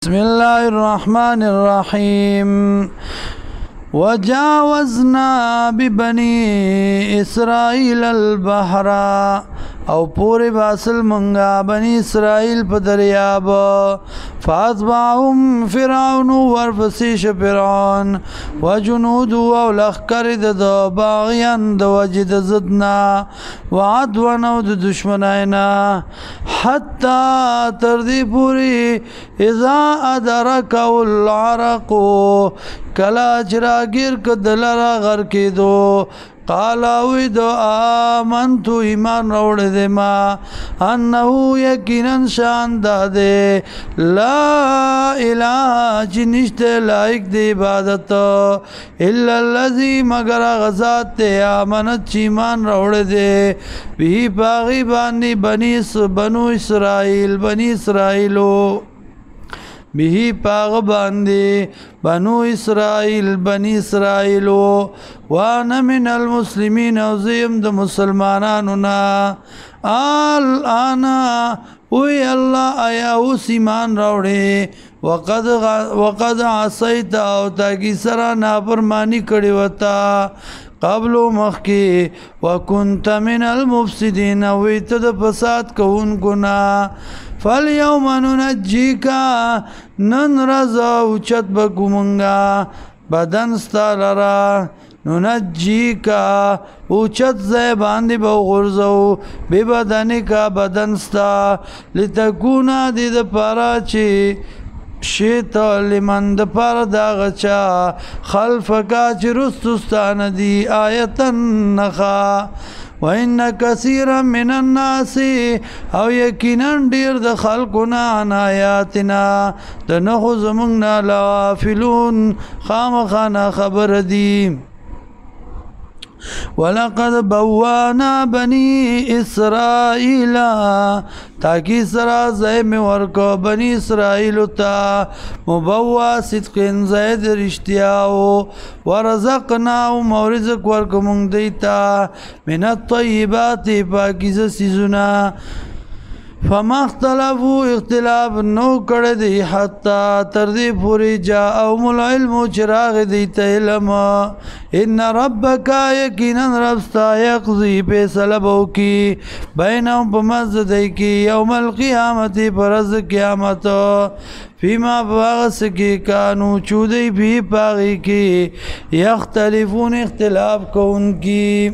بسم الله الرحمن الرحيم وجاوزنا ببني اسرائيل البحر او پوری باسل منگا بنی اسرائیل پا دریاب فاتبعهم فرعون ورفسیش فرعون و جنودو او لخکر دا باغیان دا وجد زدنا و عدوانو دا دشمنائنا حتی تردی پوری اذا ادرکو العرقو کلا چراگیر کدلرا غر کی دو قالاوی دو آمنتو ایمان روڑ دے ما انہو یقیناً شان دادے لا الہ چنشت لائق دے عبادت الا اللذی مگر غزات تے آمنت چیمان روڑ دے بھی پاغی باندی بنو اسرائیلو به پاغ باندې بنو اسرائیل بنی اسرائیلو وانا من المسلمین او زیم د مسلمانانو نا انا وی الله آیا اوس ایمان راوړې وقد عصیت او تاګي سره نافرمانی کړې وتا قبل مخکی وکنت من المفسدین ویت د فساد کوونکو نا فالیوم ننجیکا نن رضا اوچت بکومنگا بدن ستا لرا ننجیکا اوچت زی باندی بغرزو بی بدنی کا بدن ستا لتکونا دی دا پارا چی شیطا لمن دا پارا دا غچا خلفکا چی رستستان دی آیتا نخا وَإِنَّ كَثِيرًا مِنَ النَّاسِ او یقیناً ډیر د خلقنا عن آیاتنا د نخو زمونگنا لغافلون خامخانا خبر دی وَلَقَدْ بَوَّانَا بَنِي إِسْرَائِيلَ تاکی سرا زیم ورکو بنی اسرائیل تا مبوا صدقین زید رشتیاو ورزقناو مورزق ورکو منگ دیتا من الطیبات پاکیز سیزونا فما اختلفو اختلاف نو کردی حتی تردی پوری جاءهم العلم چراغ دیتا علم ان ربکا یقینا ربستا یقضی پیسلبو کی بینهم پمزدی کی یوم القیامت پرز قیامت فیما باغس کی کانو چودی بھی پاغی کی یختلفون اختلاف کو ان کی